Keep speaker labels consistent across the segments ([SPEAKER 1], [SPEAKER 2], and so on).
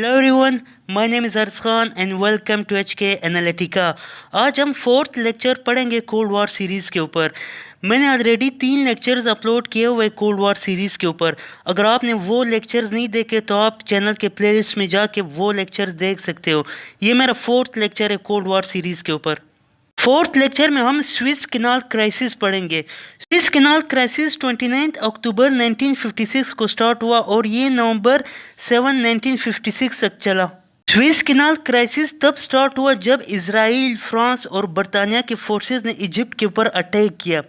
[SPEAKER 1] Hello everyone, my name is Arz Khan and welcome to H K Analytica. आज हम fourth lecture पढ़ेंगे cold war series के ऊपर। मैंने ऑलरेडी 3 लेक्चर्स अपलोड किए हुए कोल्ड वॉर सीरीज़ के ऊपर। अगर आपने वो लेक्चर्स नहीं देखे तो आप चैनल के प्लेलिस्ट में जाके वो लेक्चर्स देख सकते हो। ये मेरा फोर्थ लेक्चर है कोल्ड वॉर सीरीज़ के ऊपर। फोर्थ लेक्चर में हम स्विस कैनाल क्राइसिस पढ़ेंगे। स्विस कैनाल क्राइसिस 29 अक्टूबर 1956 को स्टार्ट हुआ और ये नवंबर 7 1956 तक चला। स्विस कैनाल क्राइसिस तब स्टार्ट हुआ जब इजराइल, फ्रांस और बरतानिया के फोर्सेस ने इजिप्ट के ऊपर अटैक किया।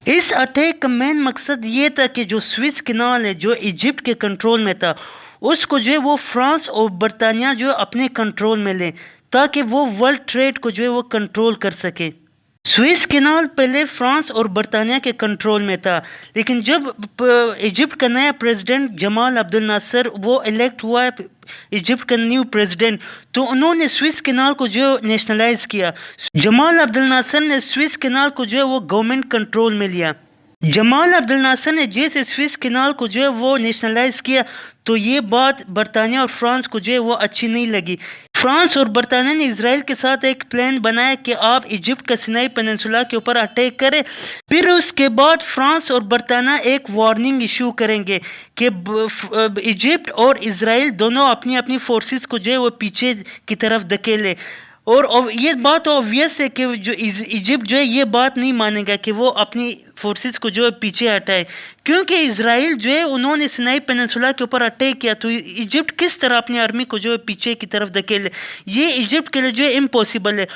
[SPEAKER 1] इस अटैक का मेन मकसद ये था कि जो स्विस कैनाल है जो इजिप्ट के कंट्रोल में था उसको जो है वो फ्रांस और बरतानिया जो है अपने कंट्रोल में लें ताकि वो वर्ल्ड ट्रेड को जो है वो कंट्रोल कर सके। स्विस कैनाल पहले फ्रांस और बरतानिया के कंट्रोल में था, लेकिन जब इजिप्ट का नया प्रेसिडेंट जमाल अब्दुल नासर वो इलेक्ट हुआ है इजिप्ट का न्यू प्रेसिडेंट, तो उन्होंने स्विस कैनाल को जो नेशनलाइज किया। जमाल अब्दुल नासर ने स्विस कैनाल को जो है वो गवर्नमेंट कंट्रोल में लिया। जमाल अब्दुल नासर ने जैसे स्विस कैनाल को जो है वो नेशनलाइज किया तो ये बात बरतानिया और फ्रांस को जो है वो अच्छी नहीं लगी। फ्रांस और बरतानिया ने इजराइल के साथ एक प्लान बनाया कि आप इजिप्ट का सिनाई पेनिनसुला के ऊपर अटैक करें। फिर उसके बाद फ्रांस और बरतानिया एक वार्निंग इशू करेंगे कि इजिप्ट और इजराइल दोनों अपनी अपनी फोर्सेस को जो है वो पीछे की तरफ धकेले। और ये बात ऑब्वियस है कि जो इजिप्ट जो है ये बात नहीं मानेगा कि वो अपनी फोर्सेस को जो है पीछे हटाए, क्योंकि इजराइल जो है उन्होंने सिनाई पेनिनसुला के ऊपर अटैक किया तो इजिप्ट किस तरह अपनी आर्मी को जो है पीछे की तरफ धकेले, ये इजिप्ट के लिए जो है इम्पॉसिबल है।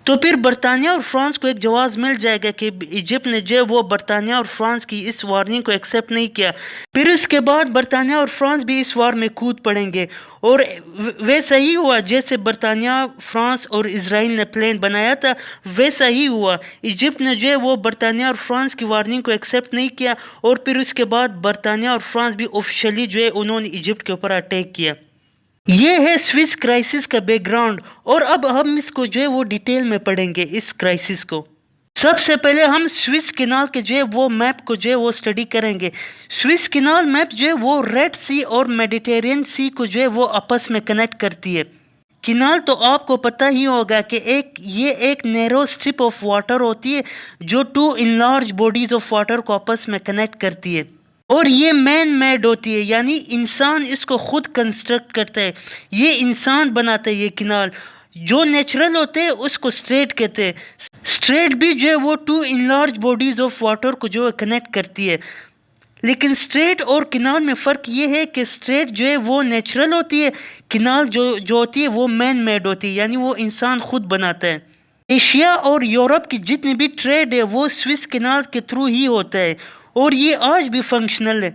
[SPEAKER 1] तो फिर बरतानिया और फ्रांस को एक जवाब मिल जाएगा कि इजिप्ट ने जो है वो बरतानिया और फ्रांस की इस वार्निंग को एक्सेप्ट नहीं किया। फिर उसके बाद बरतानिया और फ्रांस भी इस वार में कूद पड़ेंगे और वैसा ही हुआ जैसे बरतानिया, फ्रांस और इजराइल ने प्लान बनाया था वैसा ही हुआ। इजिप्ट ने जो है वो बरतानिया और फ्रांस की वार्निंग को एक्सेप्ट नहीं किया और फिर उसके बाद बरतानिया और फ्रांस भी ऑफिशियली जो है उन्होंने इजिप्ट के ऊपर अटैक किया। ये है स्विस क्राइसिस का बैकग्राउंड और अब हम इसको जो है वो डिटेल में पढ़ेंगे इस क्राइसिस को। सबसे पहले हम स्विस कैनाल के जो है वो मैप को जो है वो स्टडी करेंगे। स्विस कैनाल मैप जो है वो रेड सी और मेडिटेरियन सी को जो है वो आपस में कनेक्ट करती है। कैनाल तो आपको पता ही होगा कि ये एक नैरो स्ट्रिप ऑफ वाटर होती है जो 2 इनलार्ज बॉडीज ऑफ वाटर को आपस में कनेक्ट करती है और ये मैन मेड होती है, यानी इंसान इसको खुद कंस्ट्रक्ट करता है। ये इंसान बनाता है ये कैनाल। जो नेचुरल होते हैं उसको स्ट्रेट कहते हैं। स्ट्रेट भी जो है वो 2 इनलार्ज बॉडीज ऑफ वाटर को जो है कनेक्ट करती है, लेकिन स्ट्रेट और कैनाल में फ़र्क ये है कि स्ट्रेट जो है वो नेचुरल होती है, कैनाल जो होती है वो मैन मेड होती है, यानी वो इंसान खुद बनाता है। एशिया और यूरोप की जितनी भी ट्रेड है वो स्विस कैनाल के थ्रू ही होता है और ये आज भी फंक्शनल है।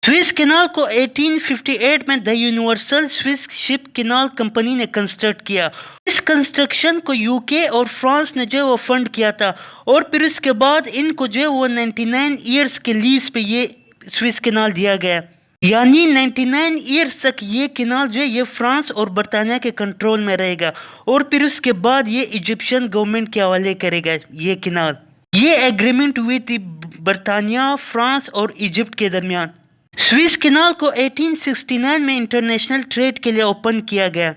[SPEAKER 1] स्विस कैनाल को 1858 में the universal Swiss ship canal company ने कंस्ट्रक्ट किया। इस कंस्ट्रक्शन को यूके और फ्रांस ने जो है वो फंड किया था और फिर उसके बाद इनको जो है वो 99 ईयर्स के लीज पे ये स्विस कैनाल दिया गया, यानी 99 ईयर्स तक ये कैनाल जो है ये फ्रांस और बरतानिया के कंट्रोल में रहेगा और फिर उसके बाद ये इजिप्शियन गवर्नमेंट के हवाले करेगा ये कैनाल। ये एग्रीमेंट हुई थी बरतानिया, फ्रांस और इजिप्ट के दरमियान। स्विस कैनाल को 1869 में इंटरनेशनल ट्रेड के लिए ओपन किया गया।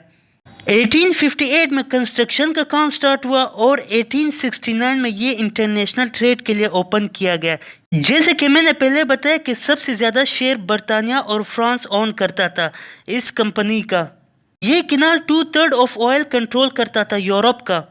[SPEAKER 1] 1858 में कंस्ट्रक्शन का काम स्टार्ट हुआ और 1869 में ये इंटरनेशनल ट्रेड के लिए ओपन किया गया। जैसे कि मैंने पहले बताया कि सबसे ज़्यादा शेयर बरतानिया और फ्रांस ओन करता था इस कंपनी का। ये कैनाल 2/3 ऑफ ऑयल कंट्रोल करता था यूरोप का।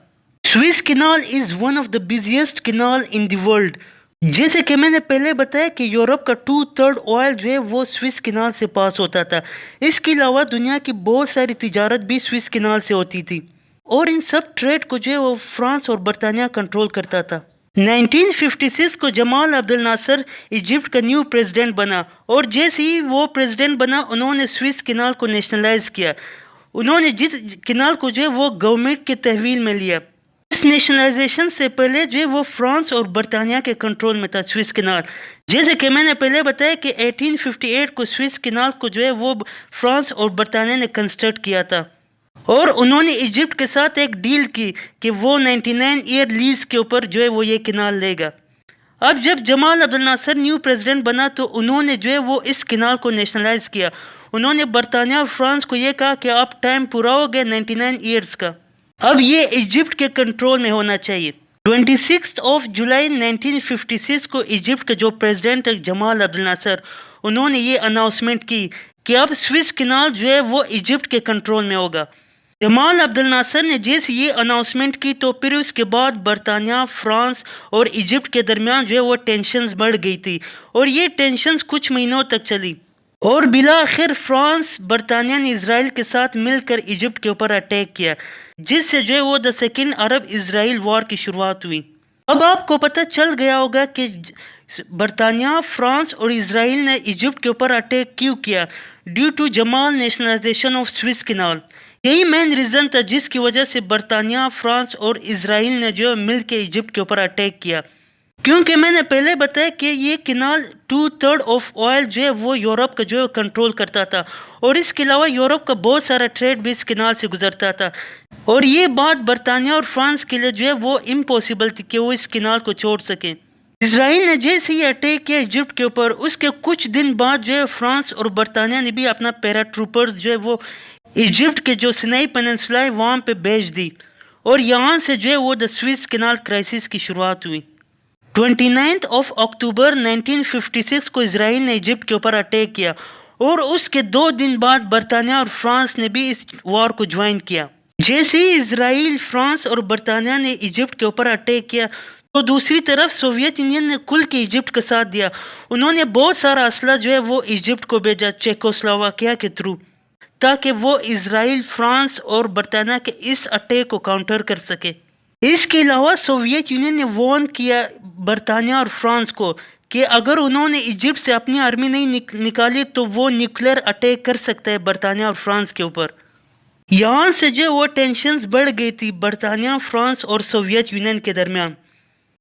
[SPEAKER 1] Swiss canal is one of the busiest canal in the world. जैसे कि मैंने पहले बताया कि यूरोप का 2/3 ऑयल जो है वो स्विस कैनाल से पास होता था। इसके अलावा दुनिया की बहुत सारी तिजारत भी स्विस कैनाल से होती थी और इन सब ट्रेड को जो है वो फ्रांस और बरतानिया कंट्रोल करता था। 1956 को जमाल अब्दुल नासर इजिप्ट का न्यू प्रेसिडेंट बना और जैसे ही वो प्रेसिडेंट बना उन्होंने स्विस कैनाल को नेशनलाइज किया। उन्होंने जिस कैनाल को जो है वो गवर्नमेंट के तहवील में लिया। इस नेशनलाइजेशन से पहले जो है वो फ्रांस और बरतानिया के कंट्रोल में था स्विस कैनाल। जैसे कि मैंने पहले बताया कि 1858 को स्विस कैनाल को जो है वो फ्रांस और बरतानिया ने कंस्ट्रक्ट किया था और उन्होंने इजिप्ट के साथ एक डील की कि वो 99 ईयर लीज के ऊपर जो है वो ये कैनाल लेगा। اب جب جمال عبد الناصر نیو پریزیڈنٹ بنا تو انہوں نے جو ہے وہ اس کنال کو نیشنلائز کیا. انہوں نے برطانیہ اور فرانس کو یہ کہا کہ اب ٹائم پورا ہو گیا 99 ایئرس کا، اب یہ ایجپٹ کے کنٹرول میں ہونا چاہیے. 26 جولائی 1956 کو ایجپٹ کا جو پریزیڈنٹ ہے جمال عبد الناصر، انہوں نے یہ اناؤنسمنٹ کی کہ اب سوئس کنال جو ہے وہ ایجپٹ کے کنٹرول میں ہوگا. جمال عبد الناصر نے جیسے یہ اناؤنسمنٹ کی تو پھر اس کے بعد برطانیہ، فرانس اور ایجپٹ کے درمیان جو ہے وہ ٹینشنز بڑھ گئی تھی، اور یہ ٹینشنز کچھ مہینوں تک چلی، اور بالآخر فرانس برطانیہ نے اسرائیل کے ساتھ مل کر ایجپٹ کے اوپر اٹیک کیا، جس سے جو ہے وہ سیکنڈ عرب اسرائیل وار کی شروعات ہوئی. اب آپ کو پتہ چل گیا ہوگا کہ برطانیہ، فرانس اور اسرائیل نے ایجپٹ کے اوپر اٹیک کیوں کیا، due to Jamal nationalization of Suez canal. یہی مین ریزن تھا جس کی وجہ سے برطانیہ، فرانس اور اسرائیل نے جو مل کے ایجپٹ کے اوپر اٹیک کیا، کیونکہ میں نے پہلے بتایا کہ یہ کنال 2/3 آف آئل جو ہے وہ یورپ کا جو ہے کنٹرول کرتا تھا، اور اس کے علاوہ یورپ کا بہت سارا ٹریڈ بھی اس کنال سے گزرتا تھا، اور یہ بات برطانیہ اور فرانس کے لیے جو ہے وہ امپاسبل تھی کہ وہ اس کنال کو چھوڑ سکیں. اسرائیل نے جیسے ہی اٹیک کیا ایجپٹ کے اوپر، اس کے کچھ دن بعد جو ہے فرانس اور برطانیہ نے بھی اپنا پیرا ٹروپرز جو ہے وہ ایجپٹ کے جو سینائی پیننسولا ہے وہاں پہ بھیج دی، اور یہاں سے جو ہے وہ سوئس کنال کرائسس کی شروعات ہوئی. 29 اکتوبر 1956 کو اسرائیل نے ایجپٹ کے اوپر اٹیک کیا، اور اس کے 2 دن بعد برطانیہ اور فرانس نے بھی اس وار کو جوائن کیا. جیسے ہی اسرائیل، فرانس اور برطانیہ نے ایجپٹ کے اوپر اٹیک کیا تو دوسری طرف سوویت یونین نے کھل کے ایجپٹ کا ساتھ دیا. انہوں نے بہت سارا اسلحہ جو ہے وہ ایجپٹ کو بھیجا چیکوسلوواکیہ کے تھرو، تاکہ وہ اسرائیل، فرانس اور برطانیہ کے اس اٹیک کو کاؤنٹر کر سکے. اس کے علاوہ سوویت یونین نے وارن کیا برطانیہ اور فرانس کو کہ اگر انہوں نے ایجپٹ سے اپنی آرمی نہیں نکالی تو وہ نیوکلیر اٹیک کر سکتا ہے برطانیہ اور فرانس کے اوپر. یہاں سے جو وہ ٹینشنز بڑھ گئی تھی برطانیہ، فرانس اور سوویت یونین کے درمیان.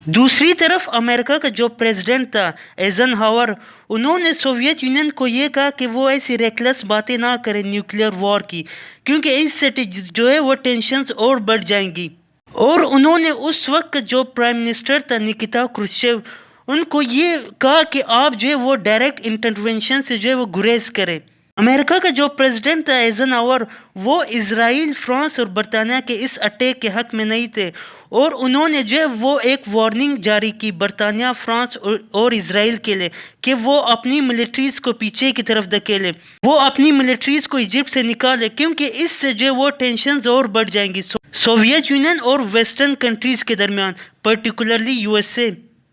[SPEAKER 1] دوسری طرف امریکہ کا جو پریزیڈنٹ تھا ایزن ہاور، انہوں نے سوویت یونین کو یہ کہا کہ وہ ایسی ریکلس باتیں نہ کریں نیوکلیر وار کی، کیونکہ اس سے جو ہے وہ ٹینشنز اور بڑھ جائیں گی. اور انہوں نے اس وقت جو پرائم منسٹر تھا نکیتا کروشچیو، ان کو یہ کہا کہ آپ جو ہے وہ ڈائریکٹ انٹرونشن سے جو ہے وہ گریز کریں. امریکہ کا جو پریزیڈنٹ تھا ایزن ہاور، وہ اسرائیل، فرانس اور برطانیہ کے اس اٹیک کے حق میں نہیں تھے، اور انہوں نے جو ہے وہ ایک وارننگ جاری کی برطانیہ، فرانس اور اسرائیل کے لیے کہ وہ اپنی ملٹریز کو پیچھے کی طرف دھکیلیں، وہ اپنی ملٹریز کو ایجپٹ سے نکالے، کیونکہ اس سے جو ہے وہ ٹینشنز اور بڑھ جائیں گی سوویت یونین اور ویسٹرن کنٹریز کے درمیان، پرٹیکولرلی یو ایس اے.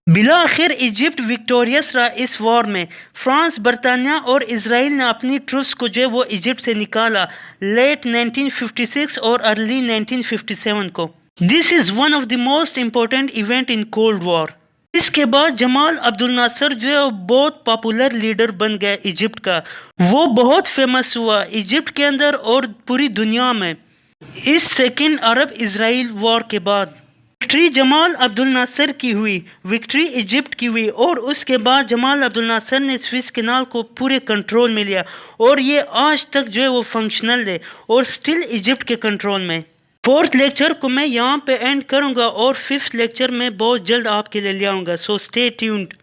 [SPEAKER 1] بالآخر ایجپٹ وکٹوریس رہا اس وار میں. فرانس، برطانیہ اور اسرائیل نے اپنی ٹروپس کو جو ہے وہ ایجپٹ سے نکالا لیٹ 1956 اور ارلی 1957 کو. This is one of the most important event in cold war. اس کے بعد جمال عبد الناصر جو ہے بہت پاپولر لیڈر بن گیا ایجپٹ کا، وہ بہت فیمس ہوا ایجپٹ کے اندر اور پوری دنیا میں اس سیکنڈ عرب اسرائیل وار کے بعد. وکٹری جمال عبد الناصر کی ہوئی، وکٹری ایجپٹ کی ہوئی، اور اس کے بعد جمال عبد الناصر نے سوئس کنال کو پورے کنٹرول میں لیا، اور یہ آج تک جو ہے وہ فنکشنل ہے اور سٹل ایجپٹ کے کنٹرول میں. 4th لیکچر کو میں یہاں پہ اینڈ کروں گا، اور 5th لیکچر میں بہت جلد آپ کے لیے لے آؤں گا. So stay tuned.